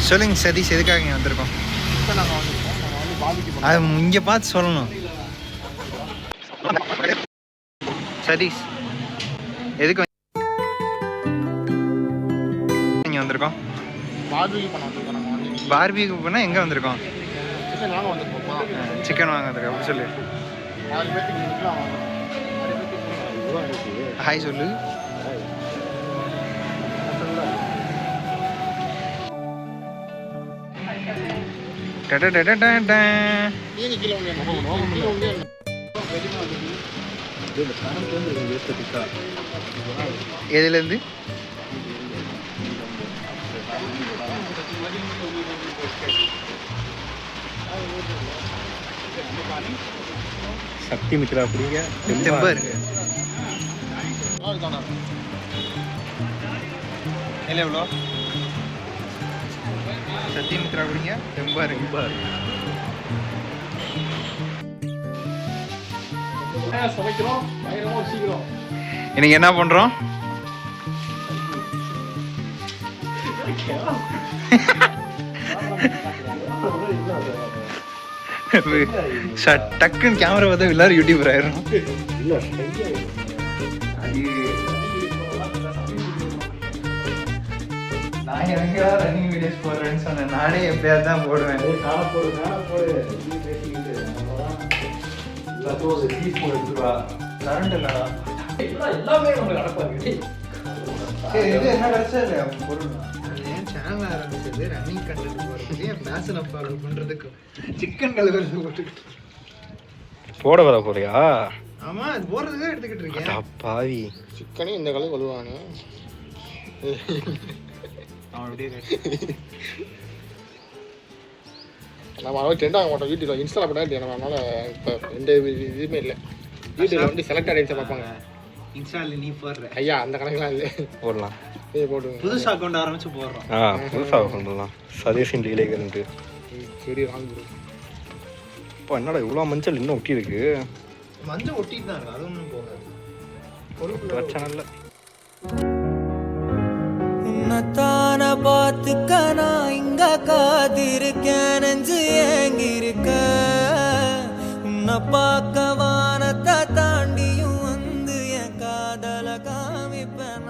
சொல்லுங்க சதீஷ், எதுக்காக இங்கே வந்திருக்கோம்? அது இங்கே பார்த்து சொல்லணும். சதீஷ், எதுக்கு இங்கே வந்திருக்கோம்? பார்பிக்யூ பண்ணால் எங்கே வந்திருக்கோம்? சிக்கன் வாங்க வந்திருக்கோம். அப்படி சொல்லு. ஹாய் சொல்லு. எதுலேருந்து? சக்தி மித்ரா அப்படிங்க தெம்பா இருக்கு. இல்லை எவ்வளோ? சக்தி மித்ரா அப்படிங்க தெம்பா இருக்கு. இன்னைக்கு என்ன பண்றோம்? டக்குன்னு கேமரா பார்த்தா எல்லாரும் யூடியூபர் ஆயிரும். நான் எனக்கு ரன்னிங் வீடியோஸ் போடுறேன்னு சொன்னேன். நானே எப்பயாவது தான் போடுவேன். கரண்ட் இல்லடா. எல்லாமே உங்களுக்கு நடப்பாங்க. இது என்ன கிடைச்சா இல்லையா பொருள்? ஏன் சேனல் ஆரம்பிச்சது ரன்னிங் கண்டென்ட் போடுறதுக்கு, ஃபேஷனை ஃபாலோ பண்ணுறதுக்கு, சிக்கன் கழுவுறது போட்டுக்கிட்டு போட வர போறியா? ஆமா, அது போடுறதுக்காக எடுத்துக்கிட்டு இருக்கேன். பாவி, சிக்கனே இந்த கழுவு கழுவானு நம்ம அளவு ட்ரெண்ட் ஆக மாட்டோம். யூடியூப்ல இன்ஸ்டால் பண்ணா இல்லையா? நம்ம அதனால இப்போ எந்த இதுவுமே இல்லை. யூடியூப்ல வந்து செலக்ட் ஆடியன்ஸை பார்ப்பாங்க. இன்ஸ்டால நீ போடுற ஐயா அந்த கணக்கெலாம் இல்லை. போடலாம். போடுவோம். புதுசு அக்கௌண்ட் ஆரம்பிச்சு போடுறோம். புதுசாக பண்ணலாம். சதீஷின் டீலேக்கர்ன்ட்டு. சரி வாங்க. இப்போ என்னடா இவ்வளோ மஞ்சள் இன்னும் ஒட்டி இருக்கு? மஞ்சள் ஒட்டிட்டு தான் இருக்கு. அது ஒன்றும் போகாது. பிரச்சனை இல்லை. உன்னத்தான பார்த்துக்க நான் இங்க காதிருக்கேன். நெஞ்சு ஏங்கிருக்க உன்னை பார்க்க வானத்தை தாண்டியும் வந்து என் காதல காமிப்பேன்.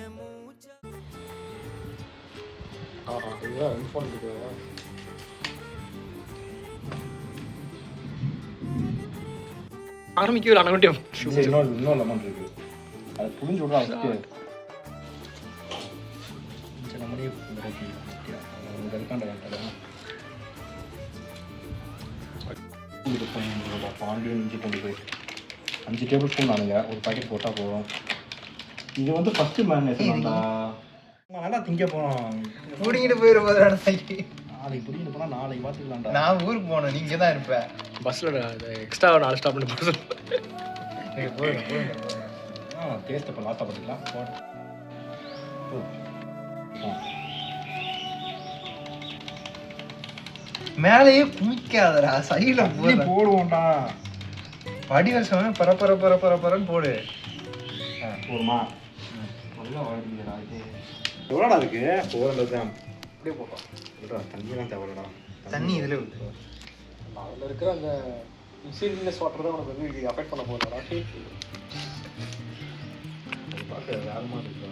என் மூச்ச ஆரம்பிக்கவே அனகட்டியம். இன்னும் லெமன் இருக்கு. அது புளிஞ்சு விடுறா. பாண்டியன் இஞ்சி கொண்டு போய் 5 டேபிள் ஸ்பூன் நானுங்க ஒரு பாக்கெட் போட்டால் போதும். இது வந்து ஃபஸ்ட்டு மேரினேஷன் நல்லா திங்க போனோம். பிடிங்கிட்டு போயிட போதுடா. நாளைக்கு பிடிங்கிட்டு போனால் நாளைக்கு பார்த்துக்கலாம்டா. நான் ஊருக்கு போனேன், நீங்க தான் இருப்பேன். பஸ்ஸில் எக்ஸ்ட்ரா 4 ஸ்டாப் பண்ணி பஸ் டேஸ்ட் இப்போ லாஸ்ட்டாக பார்த்துக்கலாம். மேலேயே குமிக்காதடா, சைடுல போடுவோம்டா. வடிவல் சமயம் பரப்பரன்னு போடு. போடுமா? நல்லா வளர்ந்துடா. இது எவ்வளோடா இருக்கு? 400 கிராம். அப்படியே போட்டோம். இல்லைடா, தண்ணியெலாம் தேவைடா. தண்ணி இதில் ஊற்று. அதில் இருக்கிற அந்த இன்சீரியஸ் வாட்டர் தான் உனக்கு வந்து அஃபெக்ட் பண்ண போகிறா. பார்க்க வேறு மாதிரி இருக்கா?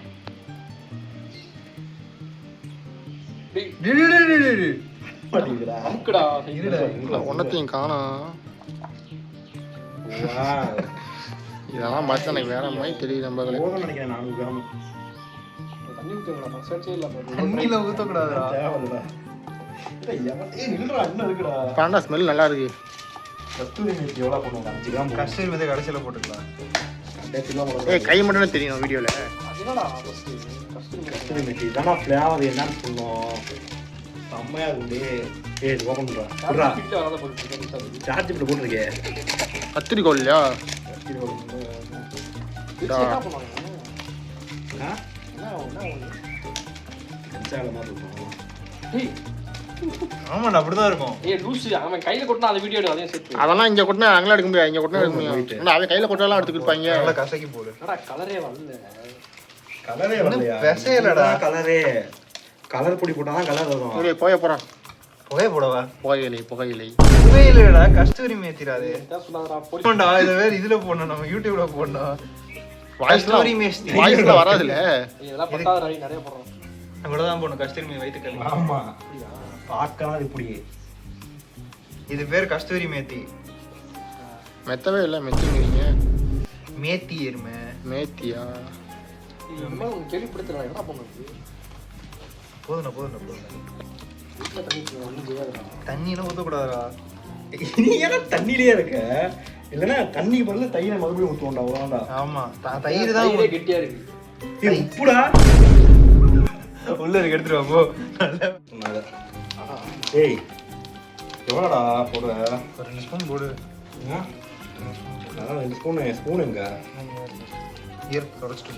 ஒன்னத்தையும் காணோம். இதெல்லாம் பார்த்து எனக்கு வேற மாதிரி தெரியுது. நம்ம நினைக்கிறேன் 400 கிராம் தண்ணி ஊற்றலாம். சர்ச்சே இல்லை. தண்ணியில் ஊற்றக்கூடாதுடா. பாண்டா ஸ்மெல் நல்லா இருக்கு. கஸ்தூரி மேத்தி எவ்வளோ போடுவாங்க? 5 கிராம். கஸ்தூரி மேத்தி கடைசியில் போட்டுக்கலாம். கை மட்டும் தெரியும் வீடியோவில். கஸ்தூரி மேத்தி இதான் ஃப்ளேவர் என்னன்னு சொன்னோம். செம்மையாக இருக்குண்டே. இது ஓப்பன் பண்ணுறா. சார்ஜ் இப்படி போட்டிருக்கே. கத்திரிக்கோள் இல்லையா? ஆமாண்டா, அப்படிதான் இருக்கும். அதெல்லாம் இங்கே கொட்டினா அங்கெல்லாம் எடுக்க முடியாது. இங்கே கொட்டினா எடுக்க முடியும். அவன் கையில் கொட்டாலாம் எடுத்துக்கிருப்பாங்க. நல்லா கசக்கி போடு. கலரே வரலையா? விசையலடா கலரே. கலர் பொடி போட்டால் தான் கலர் வரும். சரி போய போகிறான். புகை போடவா? புகையிலை புகையிலடா, கஸ்தூரி மேத்திராது போண்டா. இதை வேற இதுல போடணும், நம்ம யூடியூப்ல போடணும். கஸ்தூரி மேஸ்தி வாய்ஸ்ல வராதுல்ல. இதெல்லாம் பத்தாவது ராணி நிறைய போடுறோம். அவ்வளவுதான் போடணும். கஸ்தூரி மே வயிற்றுக்கல். ஆமாம், பார்க்கலாம் இப்படி. இது பேர் கஸ்தூரி மேத்தி. மெத்தவே இல்லை, மெத்திங்கிறீங்க. மேத்தி எருமை. மேத்தியா? கேள்விப்படுத்தலாம். என்ன பண்ணுறது? போதும். தண்ணியெல்லாம் ஊற்றக்கூடாதா? நீ ஏன்னா தண்ணியிலேயே இருக்க? இல்லைன்னா தண்ணிக்கு பதிலா தயிரை மறுபடியும் ஊற்றுவோண்டா. அவ்வளோண்டா. ஆமா, தயிர் தான் கெட்டியா இருக்கு. உப்புடா உள்ள இருக்கு, எடுத்துட்டு வா போ. ஏய் எவ்வளோடா போடுற? ஒரு 2 ஸ்பூன் போடு. அதான் 2 ஸ்பூன் எங்க இயற்கை தொடச்சிட்டு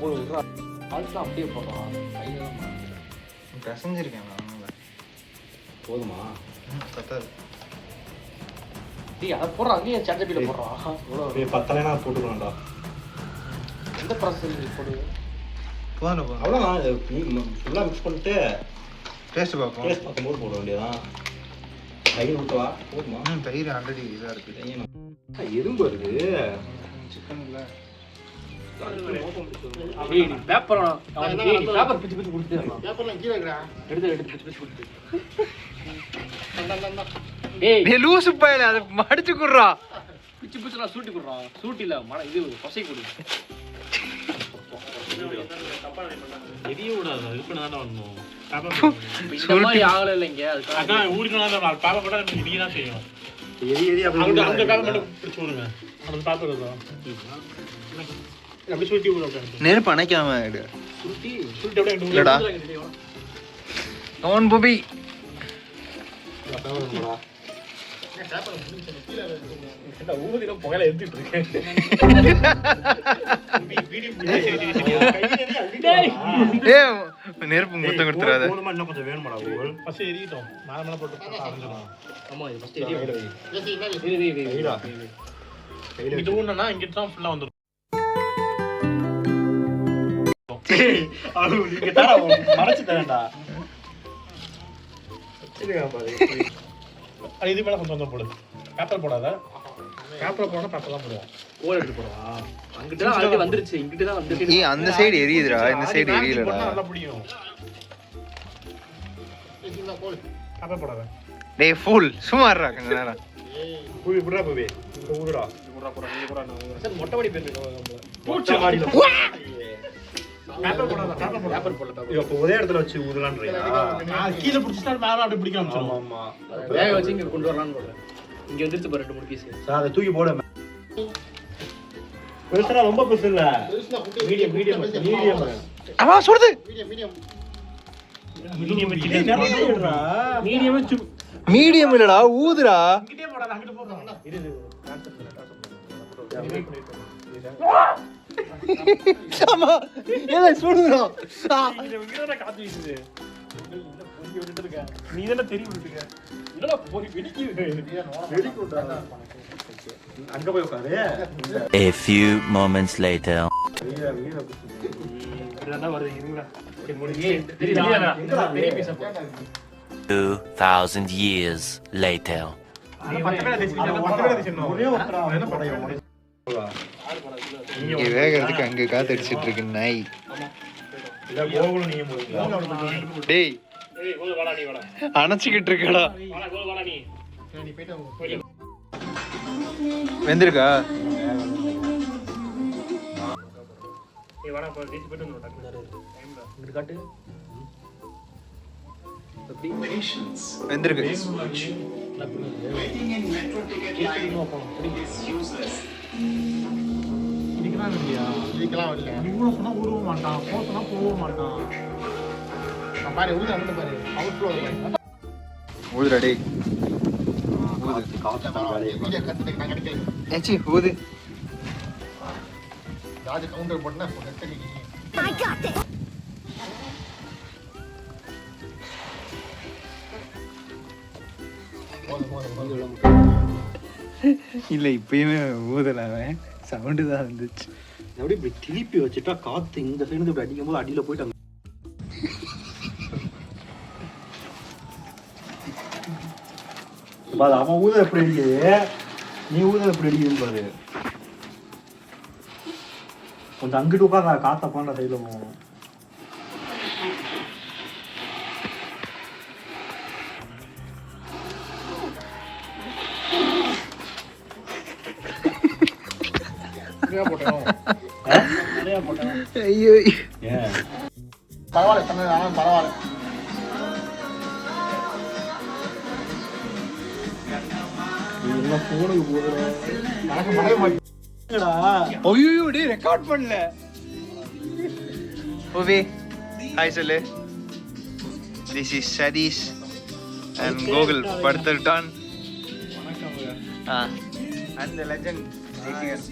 போதும். ஆல்ஸ்லாம் அப்படியே போடுறான். பிசைஞ்சிருக்கேன். போதுமா? பத்தாது. டேய், அதை போடுறான். அங்கேயே சட்டப்பில போடுறான். அப்படியே 10 நான் போட்டுக்கலாம்டா. எந்த ப்ராசஸ் போடுது? போதும். அவ்வளோதான். ஃபுல்லாக மிக்ஸ் பண்ணிட்டு டேஸ்ட் பார்ப்போம். டேஸ்ட் பார்க்கும்போது போட வேண்டியதான். தயிர் ஊற்றவா? போதுமா? தயிர் ஆல்ரெடி இதாக இருக்குது. எறும்பு வருது சிக்கன்ல. டேய், நீ பேப்பர் பேப்பர் பிச்சு கொடுத்துடலாம். பேப்பர்லாம் கீழே இருக்கிறா. எடுத்து பிச்சு கொடுத்து. டேய், லூசு பையல, அதை மடிச்சு குடுறா. பிச்சுலாம் சூட்டி கொடுறான். சூட்டி இல்ல, இது கொசை கொடு. எரிய விடாது, இது பண்ண தானே வரணும். இந்த மாதிரி ஆகல இல்லைங்க. அதான் ஊடினா பேப்பர் போட்டா நீ தான் செய்யும். எரி அந்த பேப்பர் மட்டும் பிடிச்சி விடுங்க. அந்த பேப்பர் தான் அப்படி சுருட்டி விட அப்படியே. நெருப்பு அணைக்காம எடு. சுருட்டி அப்படியே இல்லடா. கவுன் புபி. ஊதிரம் புகையில எடுத்துட்டு இருக்கேன். நெருப்பு முத்தம் கொடுத்துறாத. இன்னும் கொஞ்சம் வேணுமாடா? ஃபர்ஸ்ட் எரியட்டும். மேல மேல போட்டு ஆரம்பிச்சிடலாம். ஆமா, இது ஃபர்ஸ்ட் எரிய இது ஒண்ணுனா இங்க தான் ஃபுல்லா வந்துரும். அது நீங்க தர மறைச்சு தரேன்டா. அது இது மேல கொஞ்சம் போடு. பேப்பர் போடாத. பேப்பர் போனா பேப்பர் தான் போடுவோம். கோல் எடுத்து போடுவா. அங்கிட்ட தான் ஆல்ரெடி வந்துருச்சு. இங்கிட்ட தான் வந்துருச்சு. ஏய், அந்த சைடு எரியுதுடா, இந்த சைடு எரியலடா. நல்லா பிடிக்கும். பேப்பர் போடாத. டேய் ஃபுல் சும்மா இருடா கொஞ்ச நேரம். பூவி புடா பூவி. ஊதுடா. சார் மொட்டை மாடி பேர் பூச்சி மாடில. பேப்பர் போடாத. பேப்பர் போடல. இப்போ ஒரே இடத்துல வச்சு ஊதலாம்ன்றீங்களா? கீழ பிடிச்சிட்டா மேல அப்படியே பிடிக்க ஆரம்பிச்சிடும். ஆமா. வேக வச்சு இங்க கொண்டு வரலாம்னு போடுறேன். இங்க வந்துருச்சு பாரு 2-3 பீஸ். சார் அதை தூக்கி போடு. பெருசா ரொம்ப பெருசு இல்ல. மீடியம். அவா சொல்றது. மீடியம் மீடியம் இல்லடா, ஊதுடா. இங்கிட்டே போடாத. அங்கிட்டு போடுறோம். ஆமா, ஏல சுடுறா. இங்க காத்து வீசுது. நீ தான தெரியும் விட்டுக்க. என்னடா போய் வெடிக்குது. அங்க போய் உட்காரு. A few moments later. இதெல்லாம் வருது இருங்க. தெரியுதா? பெரிய பீஸ் 2000 years later. ஒரே ஒருத்தரா என்ன படையும்? இங்க வேகிறதுக்கு அங்க காத்தடிச்சிட்டு இருக்கு நாய். இல்ல கோகுல் நீங்க போறீங்க. டேய், ஏய் கோல் வாடா நீ வாடா. அணைச்சிக்கிட்டு இருக்கடா. வாடா கோல் வாடா நீ. நீ போயிட்டு வெந்திருக்கா? நீ வாடா போ டீச் போட்டு வந்து டக்கு டைம்ல. இங்க காட்டு. எப்படி? வெந்திருக்கு. இதுக்கெல்லாம் இல்லை. இவ்வளவு சொன்னா ஊறவும் மாட்டான். போனா போகவும் மாட்டான். பாரு உள்ள வந்து பாரு. அவுட்ஃப்ளோ பாரு. ஊதுடா டேய். வீடியோ கத்துட்டு நான் கிடைக்கல. ஏச்சி ஊது. ராஜ கவுண்டர் போட்டுனா நெட் இல்ல இப்பயுமே ஊதல, அவன் சவுண்டு தான் வந்துச்சு. எப்படி இப்படி திருப்பி வச்சுட்டா காற்று இந்த சைடு இப்படி அடிக்கும் போது அடியில் போயிட்டு பாரு அவன் ஊத எப்படி அடிக்குது, நீ ஊத எப்படி அடிக்குதுன்னு பாரு. கொஞ்சம் அங்கிட்டு உட்காந்து காற்றை போன சைடில் போகணும். ஐயோ ஏன் பரவாயில்ல தமிழ், ஆனால் பரவாயில்ல. இதெல்லாம் ஃபோனுக்கு போகிறேன் எனக்கு மழைய மாட்டேன். ஐயோ டே ரெக்கார்ட் பண்ணல. ஓவே ஹாய் சொல்லு. This is Satish and Gokul படுத்துட்டான். அந்த லெஜண்ட் ஜிடிஎஸ்.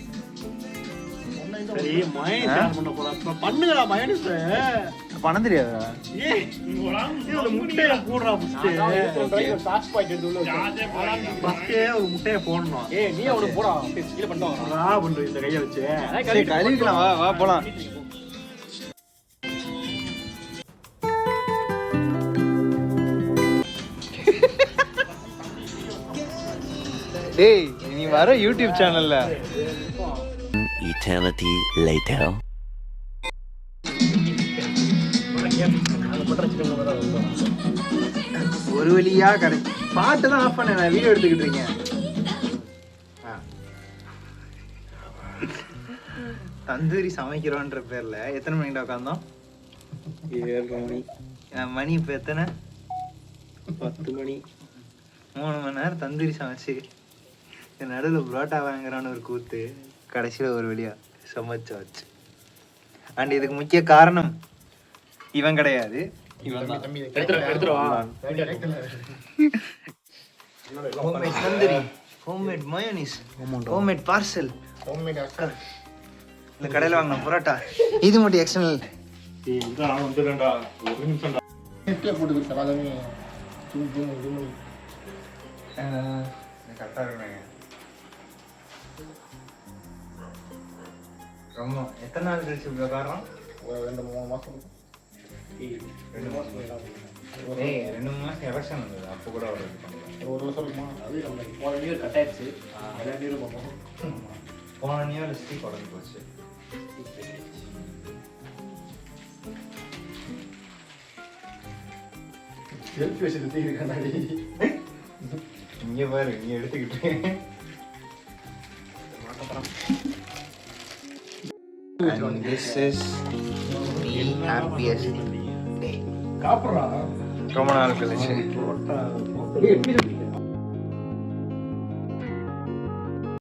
சரி மயன் ஷேர் பண்ண போறேன். பண்ணுங்கடா மயனுஸ். பணம் தெரியாதா? ஒரு முட்டையை போடுறா ஃபர்ஸ்ட். சாஸ் பாக்கெட் எடுத்து உள்ள ஃபர்ஸ்டே ஒரு முட்டையை போடணும். நீ அவனுக்கு போடா கீழே பண்ணிட்டு ரா பண்ணு இந்த கையை வச்சு. சரி கழுவிக்கலாம், வா வா போலாம். டேய் நீ வர யூடியூப் சேனல்ல Eternity later. ஒரு வழியா கடை பாட்டு தான் ஆஃப் பண்ண, நான் வீடியோ எடுத்துக்கிட்டு இருக்கேன். தந்தூரி சமைக்கிறோன்ற பேர்ல எத்தனை மணிக்கிட்ட உட்காந்தோம்? 7:30 மணி. மணி இப்போ எத்தனை? 10 மணி. 3 மணி நேரம் தந்தூரி சமைச்சு நடுவில் புரோட்டா வாங்குறான்னு ஒரு கூத்து. கடைசியில் ஒரு வழியா சமைச்சாச்சு. அண்ட் இதுக்கு முக்கிய காரணம் இவன் கிடையாது, இவன் தான். Homemade tandoori, homemade mayonnaise, homemade parcel, இந்த கடையில் வாங்கின புரோட்டா. இது மட்டும் எக்ஸ்டர்னல். இதான் வந்துடுறேன்டா. ஒரு நிமிஷம்டா. போட்டு எல்லாமே ஜூம் கரெக்டாக இருக்கணுங்க. ரொம்ப எத்தனை நாள் கழிச்சு விவகாரம்? 2-3 மாதம். 2 மாதம். 2 மாதம் எலெக்ஷன் வந்தது, அப்போ கூட ஒரு இது பண்ணல. ஒரு வருஷம் இருக்குமா? அது நம்ம போன நியூ கட் ஆயிடுச்சு. எல்லா நியூரும் பார்ப்போம். போன நியூ லிஸ்டி குறைஞ்சி போச்சு. செல்ஃபி வச்சு தீர்க்காண்டி இங்கே பாரு, நீ எடுத்துக்கிட்டு. And this is the happiest day. காப்புறா ரொம்ப நாள் கழிச்சு.